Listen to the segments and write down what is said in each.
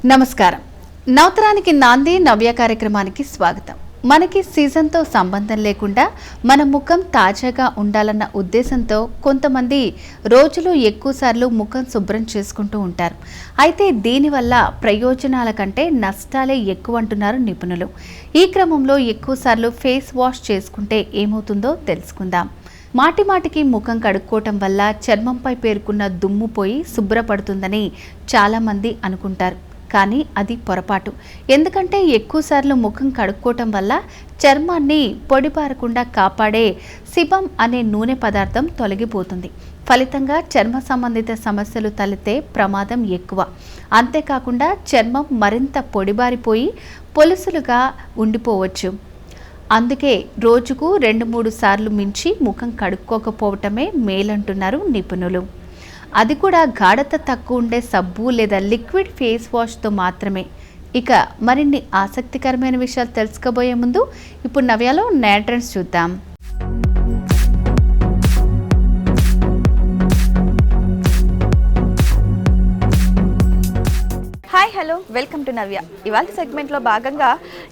నమస్కారం. నవతరానికి నాంది నవ్య కార్యక్రమానికి స్వాగతం. మనకి సీజన్తో సంబంధం లేకుండా మన ముఖం తాజాగా ఉండాలన్న ఉద్దేశంతో కొంతమంది రోజులో ఎక్కువసార్లు ముఖం శుభ్రం చేసుకుంటూ ఉంటారు. అయితే దీనివల్ల ప్రయోజనాల కంటే నష్టాలే ఎక్కువ అంటున్నారు నిపుణులు. ఈ క్రమంలో ఎక్కువసార్లు ఫేస్ వాష్ చేసుకుంటే ఏమవుతుందో తెలుసుకుందాం. మాటిమాటికి ముఖం కడుక్కోవటం వల్ల చర్మంపై పేరుకున్న దుమ్ము పోయి శుభ్రపడుతుందని చాలామంది అనుకుంటారు. కానీ అది పొరపాటు. ఎందుకంటే ఎక్కువసార్లు ముఖం కడుక్కోవటం వల్ల చర్మాన్ని పొడిబారకుండా కాపాడే సిబం అనే నూనె పదార్థం తొలగిపోతుంది. ఫలితంగా చర్మ సంబంధిత సమస్యలు తలెత్తే ప్రమాదం ఎక్కువ. అంతేకాకుండా చర్మం మరింత పొడిబారిపోయి పొలుసులుగా ఉండిపోవచ్చు. అందుకే రోజుకు 2-3 సార్లు మించి ముఖం కడుక్కోకపోవటమే మేలంటున్నారు నిపుణులు. అది కూడా గాఢత తక్కువ ఉండే సబ్బు లేదా లిక్విడ్ ఫేస్ వాష్తో మాత్రమే. ఇక మరిన్ని ఆసక్తికరమైన విషయాలు తెలుసుకోబోయే ముందు ఇప్పుడు నవ్యాలో నేట్రెండ్స్ చూద్దాం. హాయ్ హలో వెల్కమ్ టు నవ్య. ఇవాళ సెగ్మెంట్లో భాగంగా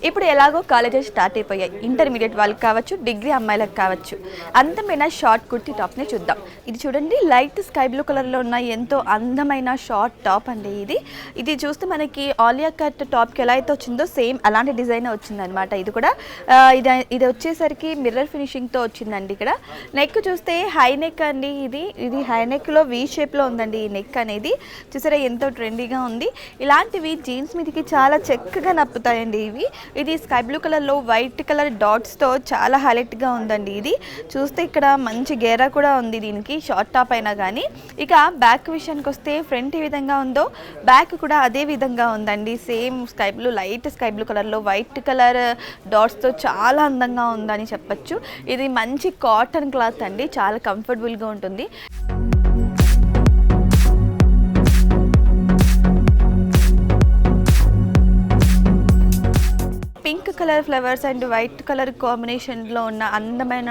ఇప్పుడు ఎలాగో కాలేజెస్ స్టార్ట్ అయిపోయాయి. ఇంటర్మీడియట్ వాళ్ళకి కావచ్చు, డిగ్రీ అమ్మాయిలకు కావచ్చు, అందమైన షార్ట్ కుర్తీ టాప్ని చూద్దాం. ఇది చూడండి, లైట్ స్కై బ్లూ కలర్లో ఉన్న ఎంతో అందమైన షార్ట్ టాప్ అండి. ఇది చూస్తే మనకి ఆలియా కట్ టాప్కి ఎలా అయితే వచ్చిందో సేమ్ అలాంటి డిజైన్ వచ్చిందనమాట. ఇది కూడా ఇది వచ్చేసరికి మిర్రర్ ఫినిషింగ్తో వచ్చిందండి. ఇక్కడ నెక్ చూస్తే హై నెక్ అండి. ఇది హై నెక్లో వీ షేప్లో ఉందండి. ఈ నెక్ అనేది చూసారా ఎంతో ట్రెండీగా ఉంది. ఇలాంటివి జీన్స్ మీదకి చాలా చక్కగా నప్పుతాయండి. ఇది స్కై బ్లూ కలర్లో వైట్ కలర్ డాట్స్తో చాలా హైలైట్గా ఉందండి. ఇది చూస్తే ఇక్కడ మంచి గేరా కూడా ఉంది దీనికి, షార్ట్ టాప్ అయినా కానీ. ఇక బ్యాక్ విషయానికి వస్తే ఫ్రంట్ ఏ విధంగా ఉందో బ్యాక్ కూడా అదే విధంగా ఉందండి. Same sky blue, light sky blue కలర్లో వైట్ కలర్ డాట్స్తో చాలా అందంగా ఉందని చెప్పచ్చు. ఇది మంచి కాటన్ క్లాత్ అండి, చాలా కంఫర్టబుల్గా ఉంటుంది. Pink colour flowers and white colour కాంబినేషన్లో ఉన్న అందమైన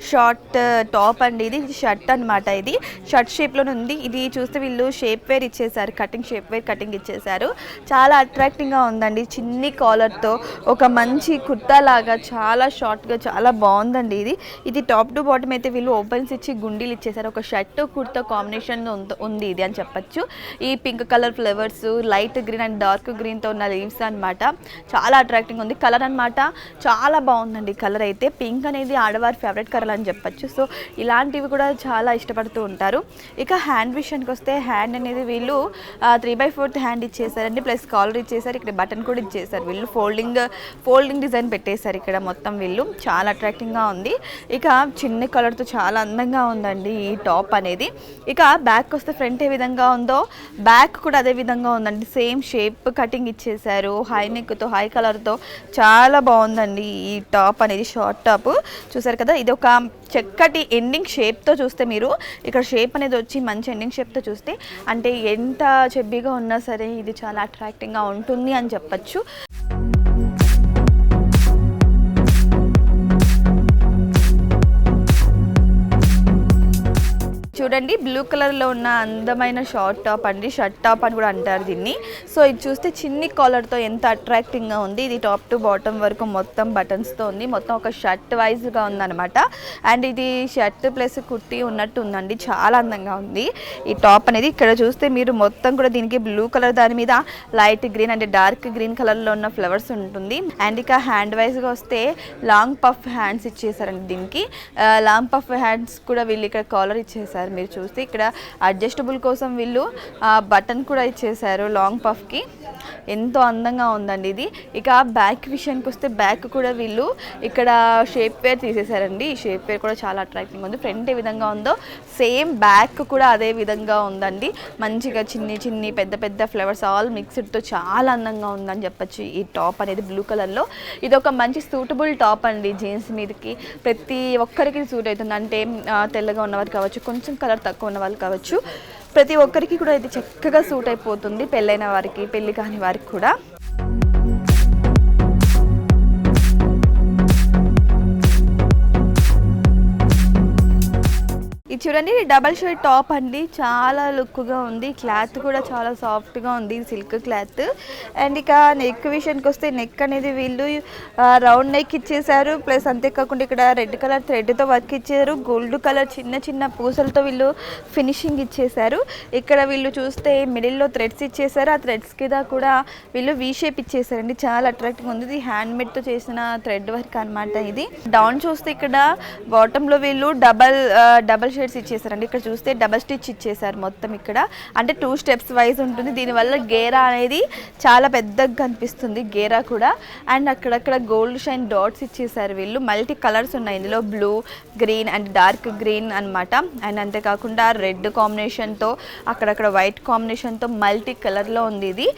షార్ట్ టాప్ అండి. ఇది షర్ట్ అనమాట. ఇది షర్ట్ షేప్లోనే ఉంది. ఇది చూస్తే వీళ్ళు షేప్ వేర్ ఇచ్చేసారు, షేప్ వేర్ కటింగ్ ఇచ్చేసారు. చాలా అట్రాక్టింగ్గా ఉందండి. చిన్ని కాలర్తో ఒక మంచి కుర్తా లాగా చాలా షార్ట్గా చాలా బాగుందండి. ఇది టాప్ టు బాటమ్ అయితే వీళ్ళు ఓపెన్స్ ఇచ్చి గుండీలు ఇచ్చేసారు. ఒక షర్ట్ కుర్తా కాంబినేషన్ ఉంది ఇది అని చెప్పచ్చు. ఈ pink colour flowers, light green and dark గ్రీన్తో ఉన్న లీవ్స్ అనమాట. చాలా అట్రాక్టింగ్ ఉంది. కలర్ అనమాట చాలా బాగుందండి. కలర్ అయితే పింక్ అనేది ఆడవారి ఫేవరెట్ కలర్ అని చెప్పచ్చు. సో ఇలాంటివి కూడా చాలా ఇష్టపడుతూ ఉంటారు. ఇక హ్యాండ్ విషయానికి వస్తే హ్యాండ్ అనేది వీళ్ళు 3/4 హ్యాండ్ ఇచ్చేసారండి, ప్లస్ కాలర్ ఇచ్చేసారు. ఇక్కడ బటన్ కూడా ఇచ్చేసారు. వీళ్ళు ఫోల్డింగ్ డిజైన్ పెట్టేశారు ఇక్కడ మొత్తం. వీళ్ళు చాలా అట్రాక్టింగ్గా ఉంది. ఇక చిన్న కలర్తో చాలా అందంగా ఉందండి ఈ టాప్ అనేది. ఇక బ్యాక్ వస్తే ఫ్రంట్ ఏ విధంగా ఉందో బ్యాక్ కూడా అదే విధంగా ఉందండి. సేమ్ షేప్ కటింగ్ ఇచ్చేసారు. హై నెక్తో, హై కలర్తో చాలా బాగుందండి ఈ టాప్ అనేది. షార్ట్ టాప్ చూసారు కదా. ఇది ఒక చక్కటి ఎండింగ్ షేప్తో చూస్తే, మీరు ఇక్కడ షేప్ అనేది వచ్చి మంచి ఎండింగ్ షేప్తో చూస్తే, అంటే ఎంత చెబ్బీగా ఉన్నా సరే ఇది చాలా అట్రాక్టింగ్గా ఉంటుంది అని చెప్పచ్చు. చూడండి, బ్లూ కలర్లో ఉన్న అందమైన షార్ట్ టాప్ అండి, షర్ట్ టాప్ అని కూడా అంటారు దీన్ని. సో ఇది చూస్తే చిన్ని కాలర్తో ఎంత అట్రాక్టింగ్గా ఉంది. ఇది టాప్ టు బాటమ్ వరకు మొత్తం బటన్స్తో ఉంది. మొత్తం ఒక షర్ట్ వైజ్గా ఉందన్నమాట. అండ్ ఇది షర్ట్ ప్లస్ కుర్తీ ఉన్నట్టు ఉందండి. చాలా అందంగా ఉంది ఈ టాప్ అనేది. ఇక్కడ చూస్తే మీరు మొత్తం కూడా దీనికి బ్లూ కలర్, దాని మీద light green and dark green కలర్లో ఉన్న ఫ్లవర్స్ ఉంటుంది. అండ్ ఇక హ్యాండ్ వైజ్గా వస్తే లాంగ్ పఫ్ హ్యాండ్స్ ఇచ్చేసారండి దీనికి. లాంగ్ పఫ్ హ్యాండ్స్ కూడా వీళ్ళు ఇక్కడ కాలర్ ఇచ్చేసారు. మీరు చూస్తే ఇక్కడ అడ్జస్టబుల్ కోసం వీళ్ళు బటన్ కూడా ఇచ్చేసారు లాంగ్ పఫ్కి. ఎంతో అందంగా ఉందండి ఇది. ఇక బ్యాక్ విషయానికి వస్తే బ్యాక్ కూడా వీళ్ళు ఇక్కడ షేప్ వేర్ తీసేసారండి. ఈ షేప్ వేర్ కూడా చాలా అట్రాక్టింగ్ ఉంది. ఫ్రంట్ ఏ విధంగా ఉందో సేమ్ బ్యాక్ కూడా అదే విధంగా ఉందండి. మంచిగా చిన్ని పెద్ద పెద్ద ఫ్లవర్స్ ఆల్ మిక్స్డ్తో చాలా అందంగా ఉందని చెప్పచ్చు ఈ టాప్ అనేది బ్లూ కలర్లో. ఇది ఒక మంచి సూటబుల్ టాప్ అండి. జీన్స్ మీదకి ప్రతి ఒక్కరికి సూట్ అవుతుంది. అంటే తెల్లగా ఉన్నవారు కావచ్చు, కొంచెం కలర్ తక్కువ ఉన్న వాళ్ళు కావచ్చు, ప్రతి ఒక్కరికి కూడా ఇది చక్కగా సూట్ అయిపోతుంది. పెళ్ళైన వారికి, పెళ్ళి కాని వారికి కూడా. ఇది చూడండి డబల్ షేడ్ టాప్ అండి, చాలా లుక్గా ఉంది. క్లాత్ కూడా చాలా సాఫ్ట్గా ఉంది, సిల్క్ క్లాత్. అండ్ ఇక నెక్ విషయానికి వస్తే నెక్ అనేది వీళ్ళు రౌండ్ నెక్ ఇచ్చేసారు. ప్లస్ అంతేకాకుండా ఇక్కడ రెడ్ కలర్ థ్రెడ్తో వర్క్ ఇచ్చారు. గోల్డ్ కలర్ చిన్న చిన్న పూసలతో వీళ్ళు ఫినిషింగ్ ఇచ్చేసారు. ఇక్కడ వీళ్ళు చూస్తే మిడిల్లో థ్రెడ్స్ ఇచ్చేసారు. ఆ థ్రెడ్స్ కింద కూడా వీళ్ళు వీ షేప్ ఇచ్చేసారండి, చాలా అట్రాక్టివ్గా ఉంది. ఇది హ్యాండ్ మేడ్తో చేసిన థ్రెడ్ వర్క్ అనమాట. ఇది డౌన్ చూస్తే ఇక్కడ బాటంలో వీళ్ళు డబల్ షేడ్స్ ఇచ్చేసారండి. ఇక్కడ చూస్తే డబల్ స్టిచ్ ఇచ్చేసారు మొత్తం ఇక్కడ, అంటే 2 స్టెప్స్ వైజ్ ఉంటుంది. దీనివల్ల గేరా అనేది చాలా పెద్దగా కనిపిస్తుంది, గేరా కూడా. అండ్ అక్కడక్కడ గోల్డ్ షైన్ డాట్స్ ఇచ్చేసారు వీళ్ళు. మల్టీ కలర్స్ ఉన్నాయి ఇందులో, blue, green and dark green అనమాట. అండ్ అంతేకాకుండా రెడ్ కాంబినేషన్తో అక్కడక్కడ వైట్ కాంబినేషన్తో మల్టీ కలర్లో ఉంది ఇది.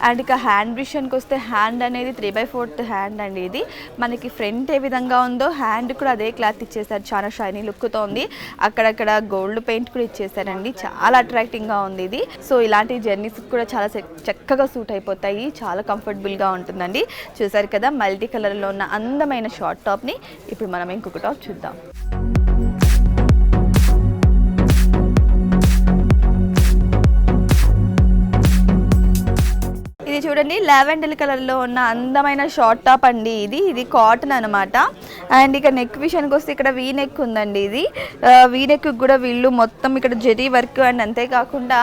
అండ్ ఇక హ్యాండ్ విషయానికి వస్తే హ్యాండ్ అనేది 3/4 హ్యాండ్ అండి. ఇది మనకి ఫ్రంట్ ఏ విధంగా ఉందో హ్యాండ్ కూడా అదే క్లాత్ ఇచ్చేసారు, చాలా షైనీ లుక్తో ఉంది. అక్కడక్కడ గోల్డ్ పెయింట్ కూడా ఇచ్చేసారండి, చాలా అట్రాక్టింగ్గా ఉంది ఇది. సో ఇలాంటి జర్నీస్ కూడా చాలా చక్కగా సూట్ అయిపోతాయి, చాలా కంఫర్టబుల్గా ఉంటుందండి. చూసారు కదా మల్టీ కలర్లో ఉన్న అందమైన షార్ట్ టాప్ని. ఇప్పుడు మనం ఇంకొక టాప్ చూద్దాం. ఇది చూడండి లావెండర్ కలర్లో ఉన్న అందమైన షార్ట్ టాప్ అండి. ఇది కాటన్ అనమాట. అండ్ ఇక నెక్ విషయానికి వస్తే ఇక్కడ వీ నెక్ ఉందండి. ఇది వీ నెక్ కూడా వీళ్ళు మొత్తం ఇక్కడ జెరీ వర్క్ అండ్ అంతేకాకుండా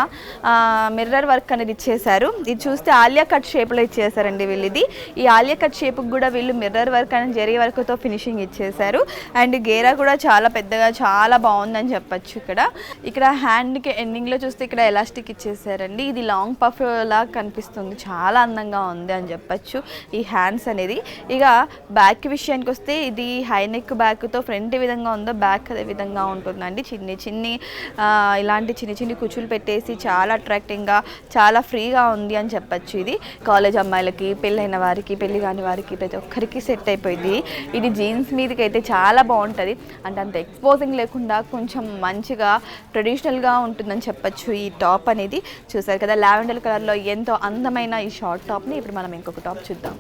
మిర్రర్ వర్క్ అనేది ఇచ్చేసారు. ఇది చూస్తే ఆలియా కట్ షేప్లో ఇచ్చేసారండి వీళ్ళు. ఇది ఈ ఆలియా కట్ షేప్కి కూడా వీళ్ళు మిర్రర్ వర్క్ అండ్ జెరీ వర్క్తో ఫినిషింగ్ ఇచ్చేసారు. అండ్ గేరా కూడా చాలా పెద్దగా చాలా బాగుందని చెప్పచ్చు. ఇక్కడ హ్యాండ్కి ఎండింగ్లో చూస్తే ఇక్కడ ఎలాస్టిక్ ఇచ్చేసారండి. ఇది లాంగ్ పఫ్ లాగా కనిపిస్తుంది, చాలా అందంగా ఉంది అని చెప్పచ్చు ఈ హ్యాండ్స్ అనేది. ఇక బ్యాక్ విషయానికి వస్తే ఇది హై నెక్ బ్యాక్తో ఫ్రంట్ ఏ విధంగా ఉందో బ్యాక్ అదే విధంగా ఉంటుందండి. ఇలాంటి చిన్ని కుచ్చులు పెట్టేసి చాలా అట్రాక్టింగ్గా చాలా ఫ్రీగా ఉంది అని చెప్పచ్చు. ఇది కాలేజ్ అమ్మాయిలకి, పెళ్ళైన వారికి, పెళ్ళి కాని వారికి ప్రతి ఒక్కరికి సెట్ అయిపోయింది. ఇది జీన్స్ మీదకి అయితే చాలా బాగుంటుంది, అంటే అంత ఎక్స్పోజింగ్ లేకుండా కొంచెం మంచిగా ట్రెడిషనల్గా ఉంటుందని చెప్పచ్చు ఈ టాప్ అనేది. చూసారు కదా లావెండర్ కలర్లో ఎంతో అందమైన ఈ షార్ట్ టాప్ని. ఇప్పుడు మనం ఇంకొక టాప్ చూద్దాం.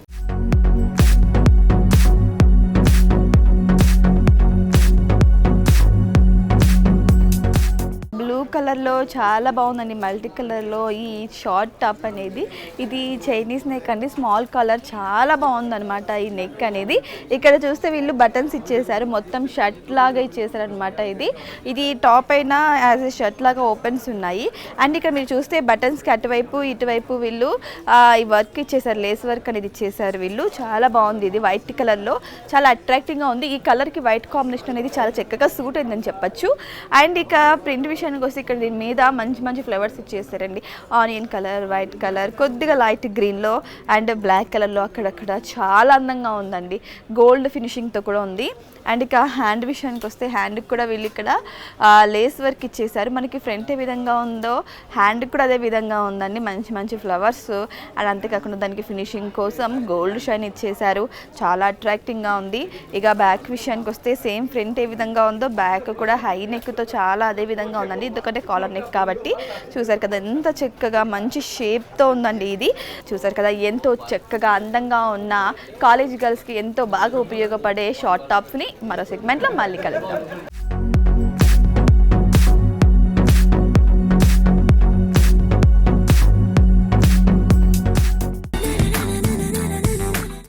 బ్లూ కలర్లో చాలా బాగుందండి, మల్టీ కలర్లో ఈ షార్ట్ టాప్ అనేది. ఇది చైనీస్ నెక్ అండి, స్మాల్ కలర్, చాలా బాగుందనమాట ఈ నెక్ అనేది. ఇక్కడ చూస్తే వీళ్ళు బటన్స్ ఇచ్చేసారు, మొత్తం షర్ట్ లాగా ఇచ్చేసారు అనమాట. ఇది టాప్ అయినా యాజ్ ఏ షర్ట్ లాగా ఓపెన్స్ ఉన్నాయి. అండ్ ఇక్కడ మీరు చూస్తే బటన్స్కి అటువైపు ఇటువైపు వీళ్ళు ఈ వర్క్ ఇచ్చేసారు, లేస్ వర్క్ అనేది ఇచ్చేసారు వీళ్ళు. చాలా బాగుంది, ఇది వైట్ కలర్లో చాలా అట్రాక్టింగ్గా ఉంది. ఈ కలర్కి వైట్ కాంబినేషన్ అనేది చాలా చక్కగా సూట్ అయిందని చెప్పచ్చు. అండ్ ఇక ప్రింట్ విషయానికి వస్తే ఇక్కడ దీని మీద మంచి ఫ్లవర్స్ ఇచ్చేసారండి. ఆనియన్ కలర్, వైట్ కలర్, కొద్దిగా లైట్ గ్రీన్లో అండ్ బ్లాక్ కలర్లో అక్కడక్కడ చాలా అందంగా ఉందండి. గోల్డ్ ఫినిషింగ్తో కూడా ఉంది. అండ్ ఇక హ్యాండ్ విషయానికి వస్తే హ్యాండ్కి కూడా వీళ్ళు ఇక్కడ లేస్ వర్క్ ఇచ్చేసారు. మనకి ఫ్రంట్ ఏ విధంగా ఉందో హ్యాండ్కి కూడా అదే విధంగా ఉందండి, మంచి ఫ్లవర్స్. అండ్ అంతేకాకుండా దానికి ఫినిషింగ్ కోసం గోల్డ్ షైన్ ఇచ్చేసారు, చాలా అట్రాక్టింగ్గా ఉంది. ఇక బ్యాక్ విషయానికి వస్తే సేమ్ ఫ్రంట్ ఏ విధంగా ఉందో బ్యాక్ కూడా హై నెక్తో చాలా అదే విధంగా ఉందండి. ఎందుకంటే కాలర్ నెక్ కాబట్టి. చూసారు కదా ఎంత చక్కగా మంచి షేప్తో ఉందండి ఇది. చూసారు కదా ఎంతో చక్కగా అందంగా ఉన్న కాలేజ్ గర్ల్స్కి ఎంతో బాగా ఉపయోగపడే షార్ట్ టాప్స్ని మరో సెగ్మెంట్లో మళ్ళీ కలుద్దాం.